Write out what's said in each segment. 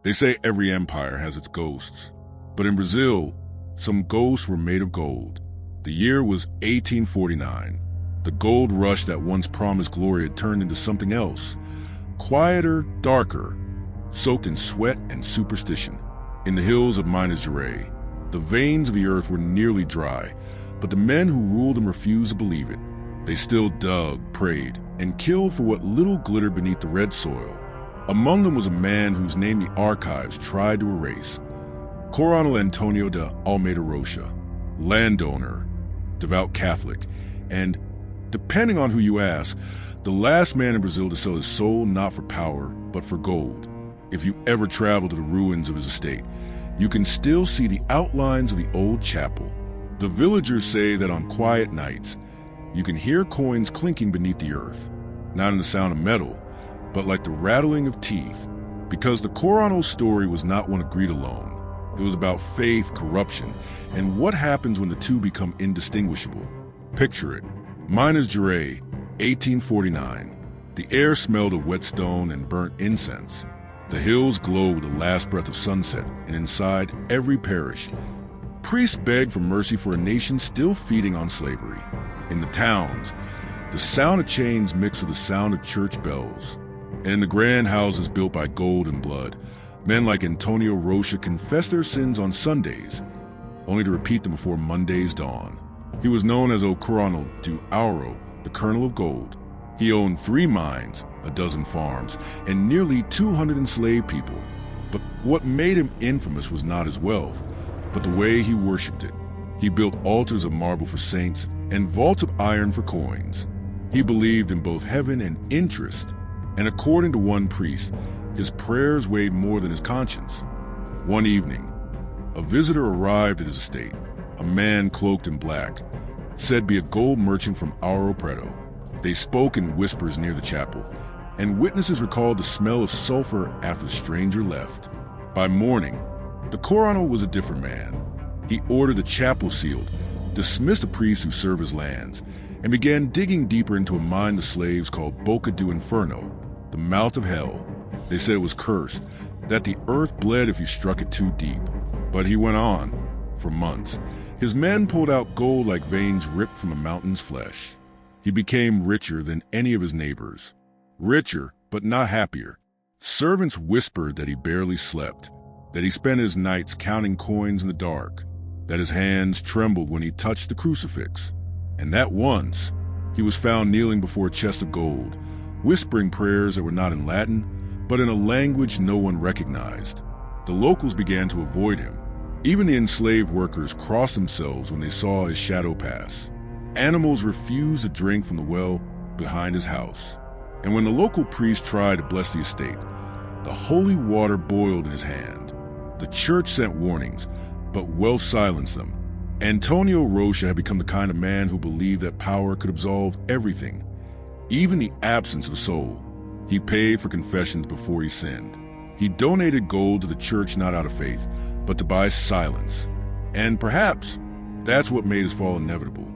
They say every empire has its ghosts, but in Brazil, some ghosts were made of gold. The year was 1849. The gold rush that once promised glory had turned into something else, quieter, darker, soaked in sweat and superstition. In the hills of Minas Gerais, the veins of the earth were nearly dry, but the men who ruled them refused to believe it. They still dug, prayed, and killed for what little glittered beneath the red soil. Among them was a man whose name the archives tried to erase, Coronel Antonio de Almeida Rocha, landowner, devout Catholic, and, depending on who you ask, the last man in Brazil to sell his soul not for power, but for gold. If you ever travel to the ruins of his estate, you can still see the outlines of the old chapel. The villagers say that on quiet nights, you can hear coins clinking beneath the earth, not in the sound of metal, but like the rattling of teeth, because the Coronel's story was not one of greed alone. It was about faith, corruption, and what happens when the two become indistinguishable. Picture it. Minas Gerais, 1849. The air smelled of wet stone and burnt incense. The hills glowed with the last breath of sunset, and inside every parish, priests begged for mercy for a nation still feeding on slavery. In the towns, the sound of chains mixed with the sound of church bells. And in the grand houses built by gold and blood, men like Antonio Rocha confessed their sins on Sundays, only to repeat them before Monday's dawn. He was known as O Coronel do Ouro, the Colonel of Gold. He owned 3 mines, a dozen farms, and nearly 200 enslaved people. But what made him infamous was not his wealth, but the way he worshipped it. He built altars of marble for saints and vaults of iron for coins. He believed in both heaven and interest, and according to one priest, his prayers weighed more than his conscience. One evening, a visitor arrived at his estate, a man cloaked in black, said to be a gold merchant from Ouro Preto. They spoke in whispers near the chapel, and witnesses recalled the smell of sulfur after the stranger left. By morning, the Coronel was a different man. He ordered the chapel sealed, dismissed the priests who served his lands, and began digging deeper into a mine the slaves called Boca do Inferno, the mouth of hell. They said it was cursed, that the earth bled if you struck it too deep. But he went on, for months. His men pulled out gold like veins ripped from a mountain's flesh. He became richer than any of his neighbors. Richer, but not happier. Servants whispered that he barely slept, that he spent his nights counting coins in the dark, that his hands trembled when he touched the crucifix, and that once he was found kneeling before a chest of gold, whispering prayers that were not in Latin, but in a language no one recognized. The locals began to avoid him. Even the enslaved workers crossed themselves when they saw his shadow pass. Animals refused to drink from the well behind his house. And when the local priest tried to bless the estate, the holy water boiled in his hand. The church sent warnings, but wealth silenced them. Antonio Rocha had become the kind of man who believed that power could absolve everything, even the absence of soul. He paid for confessions before he sinned. He donated gold to the church not out of faith, but to buy silence. And perhaps that's what made his fall inevitable,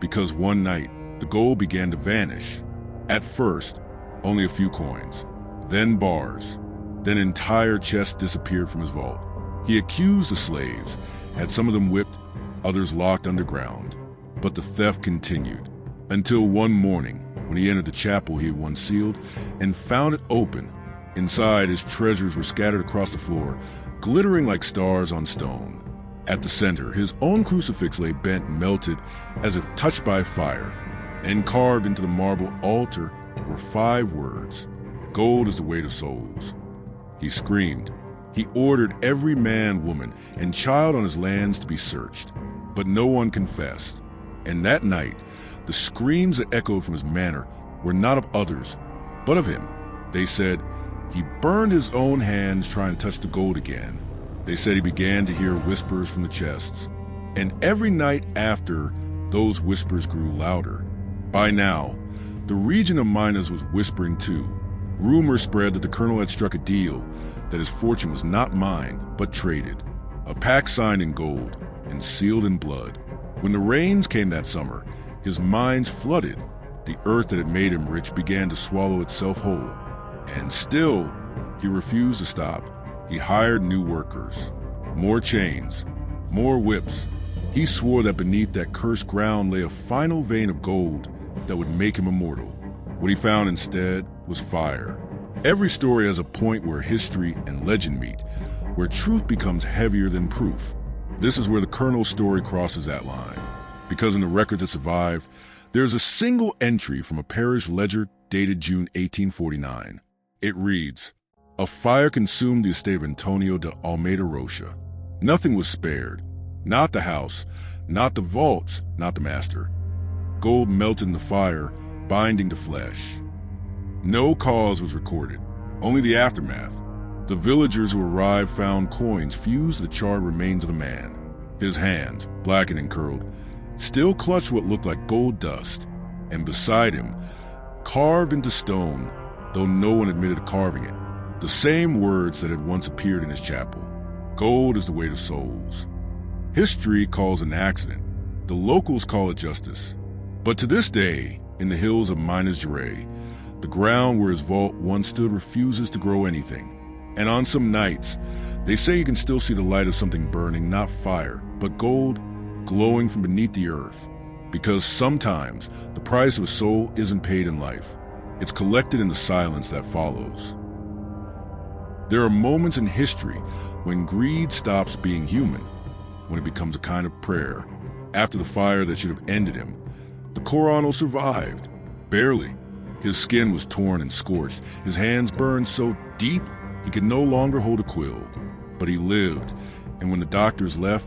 because one night the gold began to vanish. At first, only a few coins, then bars, then entire chests disappeared from his vault. He accused the slaves, had some of them whipped, others locked underground. But the theft continued, until one morning, when he entered the chapel he had once sealed and found it open. Inside, his treasures were scattered across the floor, glittering like stars on stone. At the center, his own crucifix lay bent and melted as if touched by fire, and carved into the marble altar were 5 words: "Gold is the weight of souls." He screamed. He ordered every man, woman, and child on his lands to be searched, but no one confessed. And that night, the screams that echoed from his manor were not of others, but of him. They said he burned his own hands trying to touch the gold again. They said he began to hear whispers from the chests. And every night after, those whispers grew louder. By now, the region of Minas was whispering too. Rumors spread that the colonel had struck a deal, that his fortune was not mined, but traded. A pact signed in gold and sealed in blood. When the rains came that summer, his mines flooded. The earth that had made him rich began to swallow itself whole. And still, he refused to stop. He hired new workers, more chains, more whips. He swore that beneath that cursed ground lay a final vein of gold that would make him immortal. What he found instead was fire. Every story has a point where history and legend meet, where truth becomes heavier than proof. This is where the Colonel's story crosses that line. Because in the records that survived, there's a single entry from a parish ledger dated June 1849. It reads, "A fire consumed the estate of Antonio de Almeida Rocha. Nothing was spared. Not the house, not the vaults, not the master. Gold melted in the fire, binding to flesh." No cause was recorded, only the aftermath. The villagers who arrived found coins fused to the charred remains of the man. His hands, blackened and curled, still clutched what looked like gold dust, and beside him, carved into stone, though no one admitted to carving it, the same words that had once appeared in his chapel. Gold is the weight of souls. History calls it an accident. The locals call it justice. But to this day, in the hills of Minas Gerais, the ground where his vault once stood refuses to grow anything. And on some nights, they say you can still see the light of something burning, not fire, but gold glowing from beneath the earth. Because sometimes the price of a soul isn't paid in life. It's collected in the silence that follows. There are moments in history when greed stops being human, when it becomes a kind of prayer. After the fire that should have ended him, the Coronel survived. Barely. His skin was torn and scorched, his hands burned so deep he could no longer hold a quill. But he lived, and when the doctors left,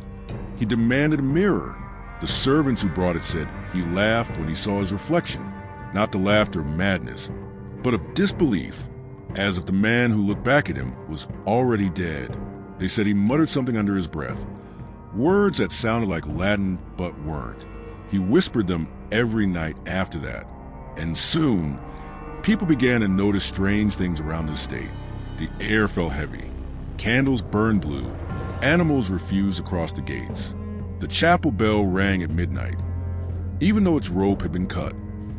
he demanded a mirror. The servants who brought it said he laughed when he saw his reflection, not the laughter of madness, but of disbelief, as if the man who looked back at him was already dead. They said he muttered something under his breath, words that sounded like Latin but weren't. He whispered them every night after that, and soon, people began to notice strange things around the estate. The air felt heavy. Candles burned blue. Animals refused to cross the gates. The chapel bell rang at midnight, even though its rope had been cut,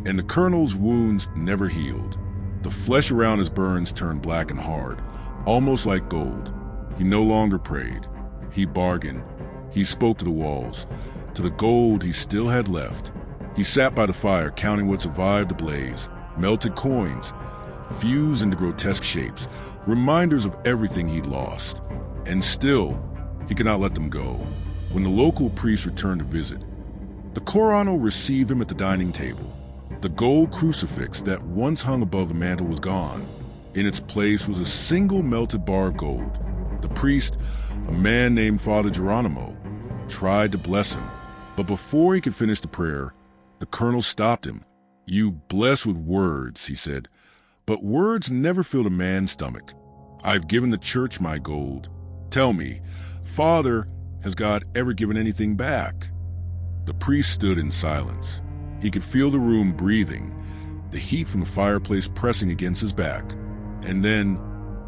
and the Colonel's wounds never healed. The flesh around his burns turned black and hard, almost like gold. He no longer prayed. He bargained. He spoke to the walls, to the gold he still had left. He sat by the fire, counting what survived the blaze, melted coins, fused into grotesque shapes, reminders of everything he'd lost. And still, he could not let them go. When the local priest returned to visit, the Coronel received him at the dining table. The gold crucifix that once hung above the mantel was gone. In its place was a single melted bar of gold. The priest, a man named Father Geronimo, tried to bless him, but before he could finish the prayer, the Colonel stopped him. "You bless with words," he said, "but words never filled a man's stomach. I've given the church my gold. Tell me, Father, has God ever given anything back?" The priest stood in silence. He could feel the room breathing, the heat from the fireplace pressing against his back. And then,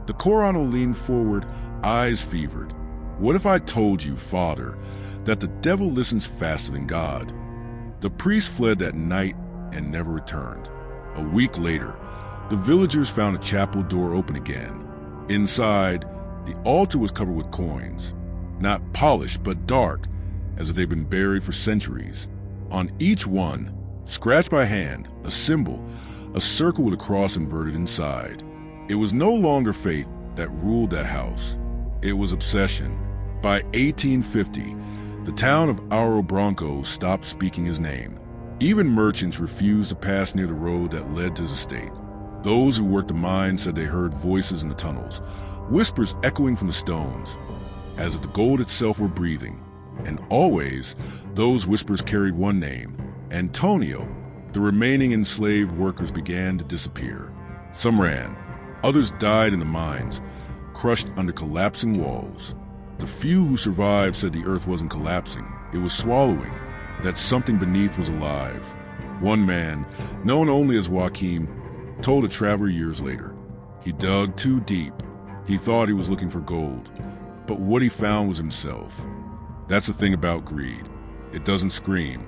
the Coronel leaned forward, eyes fevered. "What if I told you, Father, that the devil listens faster than God?" The priest fled that night and never returned. A week later, the villagers found a chapel door open again. Inside, the altar was covered with coins, not polished but dark, as if they'd been buried for centuries. On each one, scratched by hand, a symbol, a circle with a cross inverted inside. It was no longer faith that ruled that house. It was obsession. By 1850, the town of Aro Branco stopped speaking his name. Even merchants refused to pass near the road that led to his estate. Those who worked the mine said they heard voices in the tunnels, whispers echoing from the stones, as if the gold itself were breathing. And always, those whispers carried one name, Antonio. The remaining enslaved workers began to disappear. Some ran. Others died in the mines, crushed under collapsing walls. The few who survived said the earth wasn't collapsing. It was swallowing, that something beneath was alive. One man, known only as Joaquim, told a traveler years later. He dug too deep. He thought he was looking for gold, but what he found was himself. That's the thing about greed. It doesn't scream.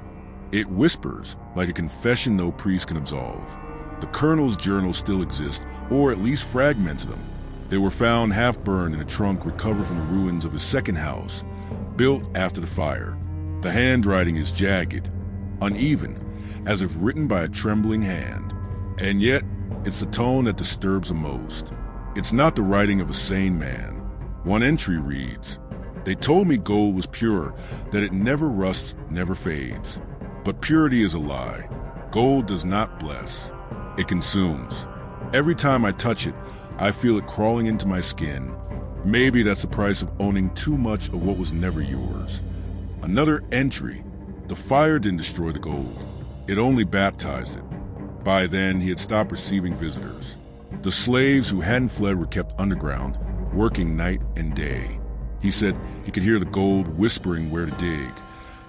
It whispers, like a confession no priest can absolve. The Colonel's journals still exist, or at least fragments of them. They were found half-burned in a trunk recovered from the ruins of his second house, built after the fire. The handwriting is jagged, uneven, as if written by a trembling hand. And yet, it's the tone that disturbs him most. It's not the writing of a sane man. One entry reads, "They told me gold was pure, that it never rusts, never fades. But purity is a lie. Gold does not bless. It consumes. Every time I touch it, I feel it crawling into my skin. Maybe that's the price of owning too much of what was never yours." Another entry. The fire didn't destroy the gold. It only baptized it. By then, he had stopped receiving visitors. The slaves who hadn't fled were kept underground, working night and day. He said he could hear the gold whispering where to dig,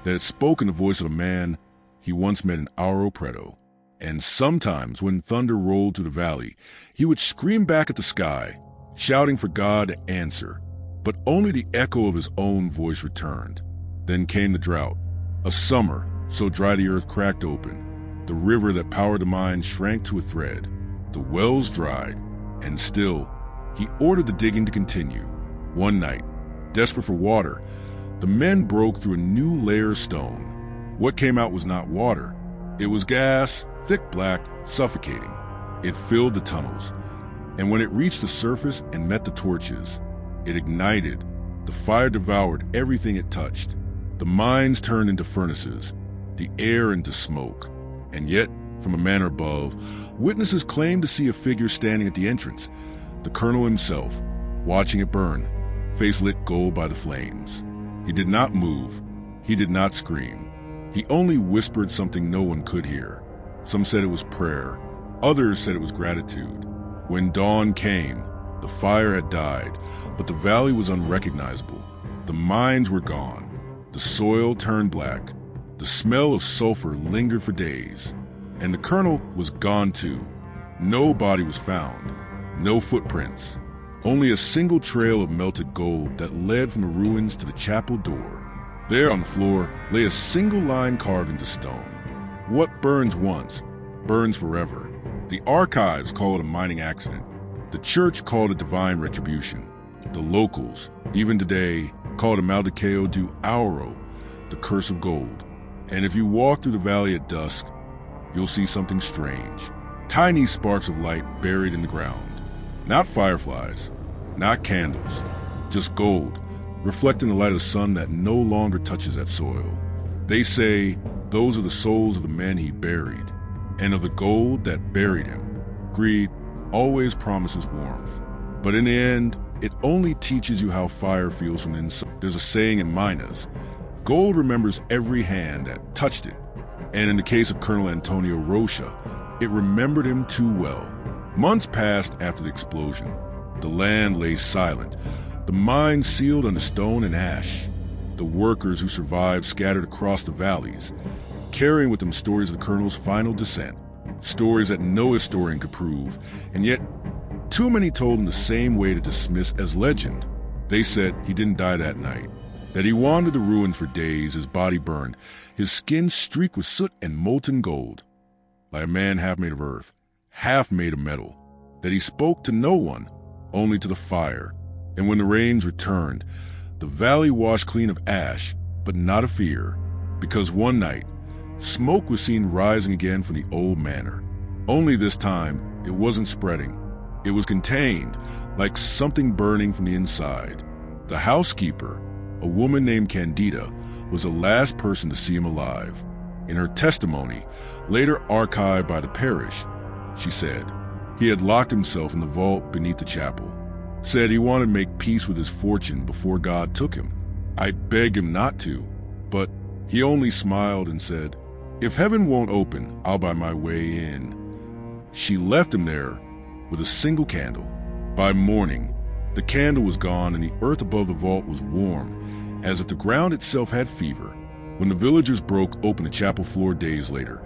that it spoke in the voice of a man he once met in Aro Preto. And sometimes, when thunder rolled through the valley, he would scream back at the sky, shouting for God to answer. But only the echo of his own voice returned. Then came the drought, a summer so dry the earth cracked open. The river that powered the mine shrank to a thread. The wells dried, and still, he ordered the digging to continue. One night, desperate for water, the men broke through a new layer of stone. What came out was not water. It was gas, thick black, suffocating. It filled the tunnels, and when it reached the surface and met the torches, it ignited. The fire devoured everything it touched. The mines turned into furnaces, the air into smoke. And yet, from a manor above, witnesses claimed to see a figure standing at the entrance, the colonel himself, watching it burn, face lit gold by the flames. He did not move. He did not scream. He only whispered something no one could hear. Some said it was prayer. Others said it was gratitude. When dawn came, the fire had died, but the valley was unrecognizable. The mines were gone. The soil turned black. The smell of sulfur lingered for days. And the colonel was gone too. No body was found. No footprints. Only a single trail of melted gold that led from the ruins to the chapel door. There on the floor lay a single line carved into stone. What burns once, burns forever. The archives call it a mining accident. The church called it divine retribution. The locals, even today, call it a maldiceo do auro, the curse of gold. And if you walk through the valley at dusk, you'll see something strange. Tiny sparks of light buried in the ground. Not fireflies, not candles, just gold, reflecting the light of the sun that no longer touches that soil. They say those are the souls of the men he buried, and of the gold that buried him. Greed always promises warmth, but in the end, it only teaches you how fire feels from inside. There's a saying in Minas, gold remembers every hand that touched it, and in the case of Colonel Antonio Rocha, it remembered him too well. Months passed after the explosion. The land lay silent, the mine sealed under stone and ash. The workers who survived scattered across the valleys, carrying with them stories of the colonel's final descent, stories that no historian could prove, and yet too many told in the same way to dismiss as legend. They said he didn't die that night, that he wandered the ruins for days, his body burned, his skin streaked with soot and molten gold, like a man half made of earth, half made of metal, that he spoke to no one, only to the fire. And when the rains returned, the valley washed clean of ash, but not of fear, because one night, smoke was seen rising again from the old manor. Only this time, it wasn't spreading. It was contained, like something burning from the inside. The housekeeper, a woman named Candida, was the last person to see him alive. In her testimony, later archived by the parish, she said he had locked himself in the vault beneath the chapel, said he wanted to make peace with his fortune before God took him. I begged him not to, but he only smiled and said, "If heaven won't open, I'll buy my way in." She left him there with a single candle. By morning, the candle was gone and the earth above the vault was warm, as if the ground itself had fever. When the villagers broke open the chapel floor days later,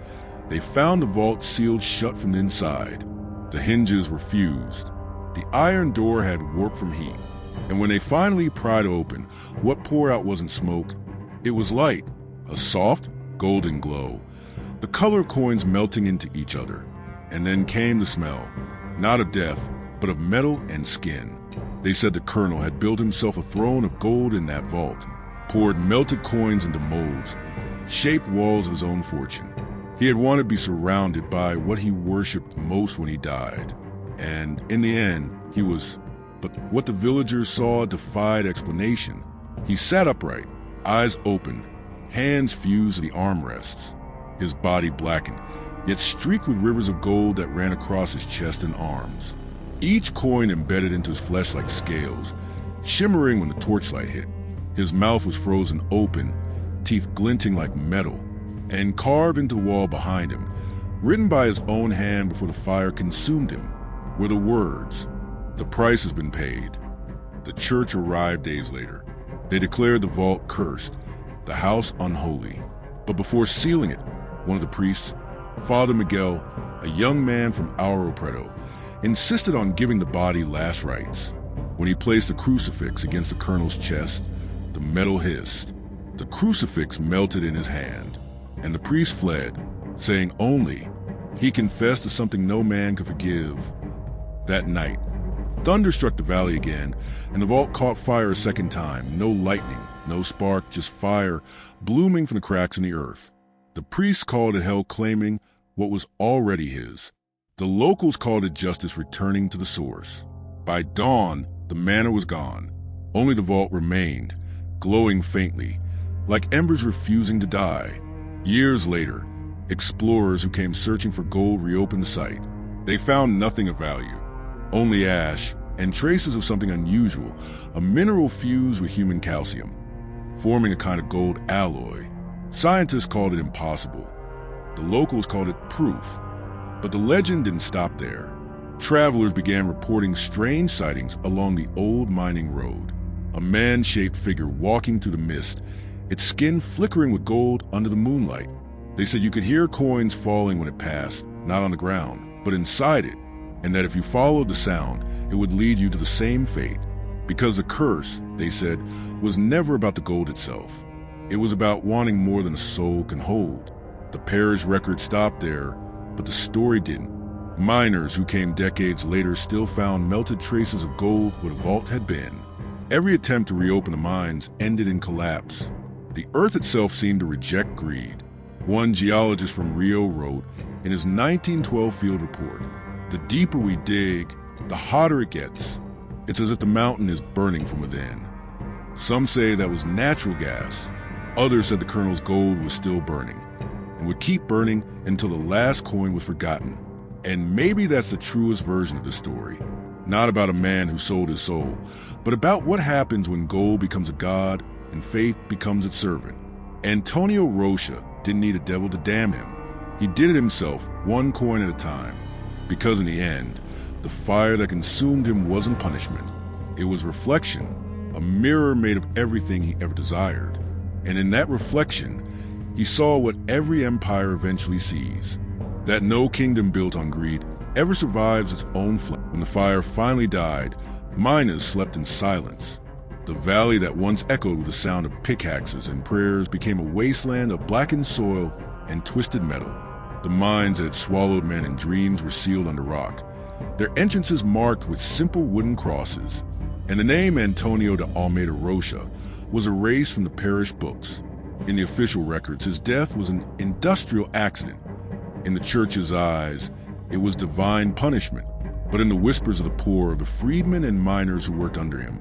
they found the vault sealed shut from the inside. The hinges were fused. The iron door had warped from heat. And when they finally pried open, what poured out wasn't smoke. It was light, a soft, golden glow, the color of coins melting into each other. And then came the smell, not of death, but of metal and skin. They said the colonel had built himself a throne of gold in that vault, poured melted coins into molds, shaped walls of his own fortune. He had wanted to be surrounded by what he worshipped most when he died. And in the end, he was... But what the villagers saw defied explanation. He sat upright, eyes open, hands fused to the armrests. His body blackened, yet streaked with rivers of gold that ran across his chest and arms. Each coin embedded into his flesh like scales, shimmering when the torchlight hit. His mouth was frozen open, teeth glinting like metal, and carved into the wall behind him, written by his own hand before the fire consumed him, were the words, "The price has been paid." The church arrived days later. They declared the vault cursed, the house unholy. But before sealing it, one of the priests, Father Miguel, a young man from Oro Preto, insisted on giving the body last rites. When he placed the crucifix against the colonel's chest, the metal hissed. The crucifix melted in his hand, and the priest fled, saying only he confessed to something no man could forgive. That night, thunder struck the valley again, and the vault caught fire a second time. No lightning, no spark, just fire blooming from the cracks in the earth. The priests called it hell, claiming what was already his. The locals called it justice returning to the source. By dawn, the manor was gone. Only the vault remained, glowing faintly, like embers refusing to die. Years later, explorers who came searching for gold reopened the site. They found nothing of value, only ash and traces of something unusual, a mineral fused with human calcium, forming a kind of gold alloy. Scientists called it impossible. The locals called it proof. But the legend didn't stop there. Travelers began reporting strange sightings along the old mining road. A man-shaped figure walking through the mist, its skin flickering with gold under the moonlight. They said you could hear coins falling when it passed, not on the ground, but inside it, and that if you followed the sound, it would lead you to the same fate. Because the curse, they said, was never about the gold itself. It was about wanting more than a soul can hold. The parish record stopped there, but the story didn't. Miners who came decades later still found melted traces of gold where the vault had been. Every attempt to reopen the mines ended in collapse. The earth itself seemed to reject greed. One geologist from Rio wrote in his 1912 field report, "The deeper we dig, the hotter it gets. It's as if the mountain is burning from within." Some say that was natural gas. Others said the colonel's gold was still burning and would keep burning until the last coin was forgotten. And maybe that's the truest version of the story. Not about a man who sold his soul, but about what happens when gold becomes a god and faith becomes its servant. Antonio Rocha didn't need a devil to damn him. He did it himself, one coin at a time. Because in the end, the fire that consumed him wasn't punishment. It was reflection, a mirror made of everything he ever desired. And in that reflection, he saw what every empire eventually sees, that no kingdom built on greed ever survives its own flame. When the fire finally died, miners slept in silence. The valley that once echoed with the sound of pickaxes and prayers became a wasteland of blackened soil and twisted metal. The mines that had swallowed men and dreams were sealed under rock, their entrances marked with simple wooden crosses. And the name Antonio de Almeida Rocha was erased from the parish books. In the official records, his death was an industrial accident. In the church's eyes, it was divine punishment. But in the whispers of the poor, the freedmen and miners who worked under him,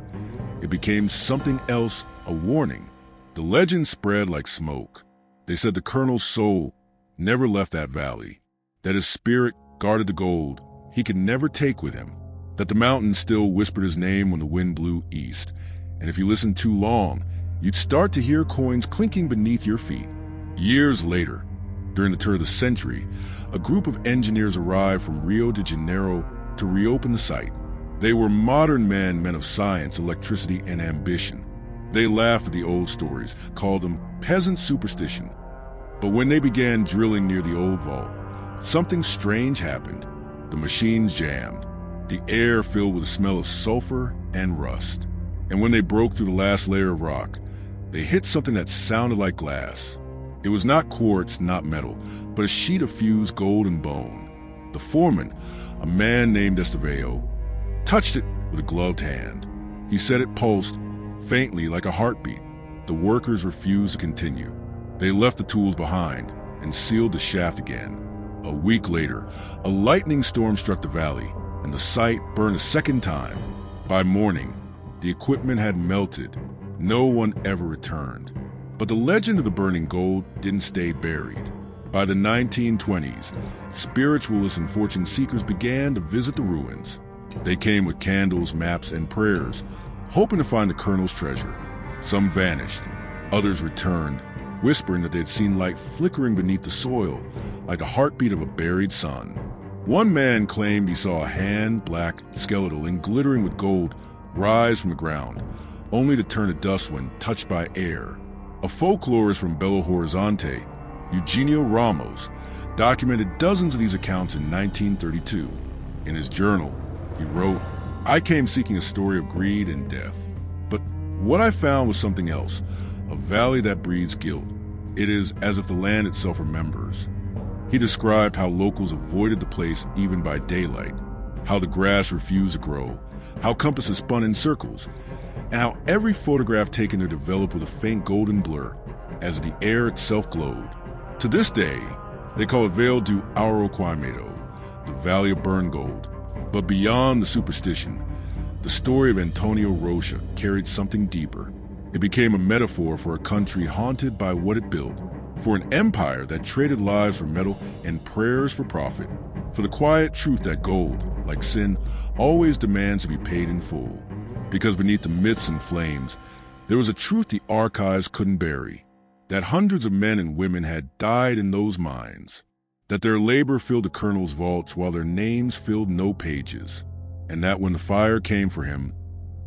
it became something else, a warning. The legend spread like smoke. They said the colonel's soul never left that valley, that his spirit guarded the gold he could never take with him, that the mountains still whispered his name when the wind blew east. And if you listened too long, you'd start to hear coins clinking beneath your feet. Years later, during the turn of the century, a group of engineers arrived from Rio de Janeiro to reopen the site. They were modern men of science, electricity, and ambition. They laughed at the old stories, called them peasant superstition. But when they began drilling near the old vault, something strange happened. The machines jammed, the air filled with the smell of sulfur and rust. And when they broke through the last layer of rock, they hit something that sounded like glass. It was not quartz, not metal, but a sheet of fused gold and bone. The foreman, a man named Estevao, touched it with a gloved hand. He said it pulsed, faintly like a heartbeat. The workers refused to continue. They left the tools behind and sealed the shaft again. A week later, a lightning storm struck the valley, and the site burned a second time. By morning, the equipment had melted. No one ever returned. But the legend of the burning gold didn't stay buried. By the 1920s, spiritualists and fortune seekers began to visit the ruins. They came with candles, maps, and prayers, hoping to find the colonel's treasure. Some vanished. Others returned, whispering that they had seen light flickering beneath the soil, like the heartbeat of a buried sun. One man claimed he saw a hand, black, skeletal, and glittering with gold, rise from the ground, only to turn to dust when touched by air. A folklorist from Belo Horizonte, Eugenio Ramos, documented dozens of these accounts in 1932. In his journal, he wrote, "I came seeking a story of greed and death. But what I found was something else, a valley that breeds guilt. It is as if the land itself remembers." He described how locals avoided the place even by daylight, how the grass refused to grow, how compasses spun in circles, and how every photograph taken there developed with a faint golden blur, as the air itself glowed. To this day, they call it Vale do Ouro Queimado, the Valley of Burned Gold. But beyond the superstition, the story of Antonio Rocha carried something deeper. It became a metaphor for a country haunted by what it built, for an empire that traded lives for metal and prayers for profit, for the quiet truth that gold, like sin, always demands to be paid in full. Because beneath the myths and flames, there was a truth the archives couldn't bury, that hundreds of men and women had died in those mines, that their labor filled the colonel's vaults while their names filled no pages, and that when the fire came for him,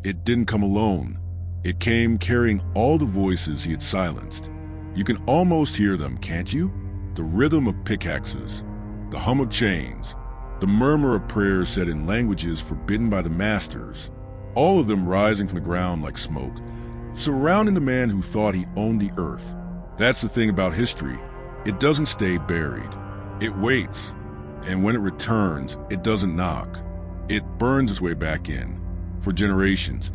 it didn't come alone. It came carrying all the voices he had silenced. You can almost hear them, can't you? The rhythm of pickaxes, the hum of chains, the murmur of prayers said in languages forbidden by the masters, all of them rising from the ground like smoke, surrounding the man who thought he owned the earth. That's the thing about history. It doesn't stay buried. It waits, and when it returns, it doesn't knock. It burns its way back in. For generations,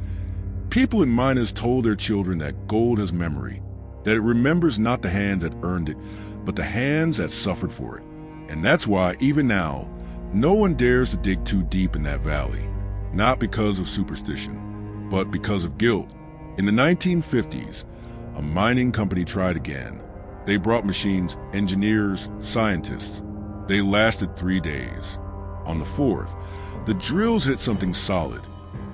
people in Minas told their children that gold has memory, that it remembers not the hand that earned it, but the hands that suffered for it. And that's why, even now, no one dares to dig too deep in that valley, not because of superstition, but because of guilt. In the 1950s, a mining company tried again. They brought machines, engineers, scientists. They lasted 3 days. On the 4th, the drills hit something solid,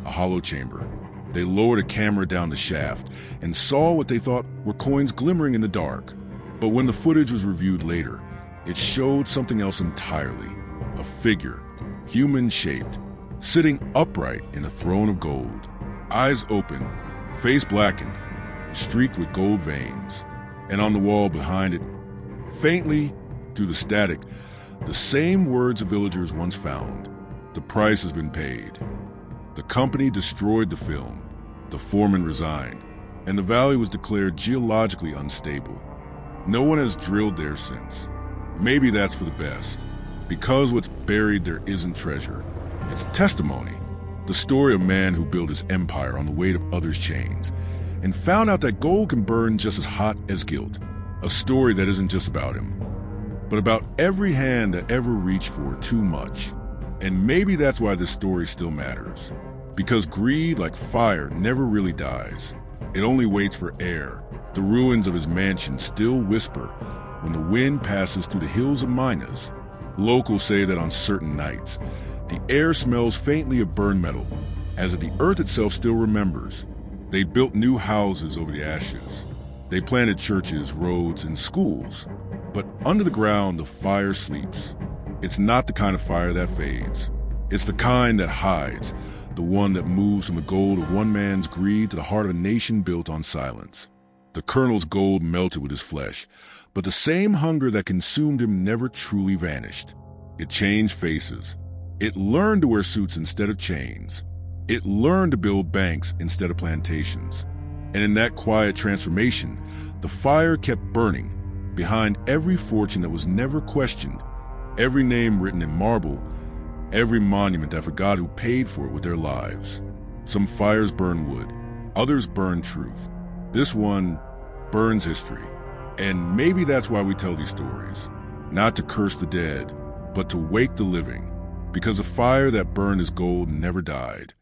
a hollow chamber. They lowered a camera down the shaft and saw what they thought were coins glimmering in the dark. But when the footage was reviewed later, it showed something else entirely. A figure, human-shaped, sitting upright in a throne of gold. Eyes open, face blackened, streaked with gold veins. And on the wall behind it, faintly through the static, the same words the villagers once found. The price has been paid. The company destroyed the film. The foreman resigned, and the valley was declared geologically unstable. No one has drilled there since. Maybe that's for the best, because what's buried there isn't treasure. It's testimony. The story of a man who built his empire on the weight of others' chains, and found out that gold can burn just as hot as guilt. A story that isn't just about him, but about every hand that ever reached for too much. And maybe that's why this story still matters. Because greed, like fire, never really dies. It only waits for air. The ruins of his mansion still whisper when the wind passes through the hills of Minas. Locals say that on certain nights, the air smells faintly of burned metal, as if the earth itself still remembers. They built new houses over the ashes. They planted churches, roads, and schools. But under the ground, the fire sleeps. It's not the kind of fire that fades. It's the kind that hides, the one that moves from the gold of one man's greed to the heart of a nation built on silence. The colonel's gold melted with his flesh, but the same hunger that consumed him never truly vanished. It changed faces. It learned to wear suits instead of chains. It learned to build banks instead of plantations. And in that quiet transformation, the fire kept burning behind every fortune that was never questioned, every name written in marble, every monument that forgot who paid for it with their lives. Some fires burn wood, others burn truth. This one burns history. And maybe that's why we tell these stories. Not to curse the dead, but to wake the living. Because a fire that burned as gold never died.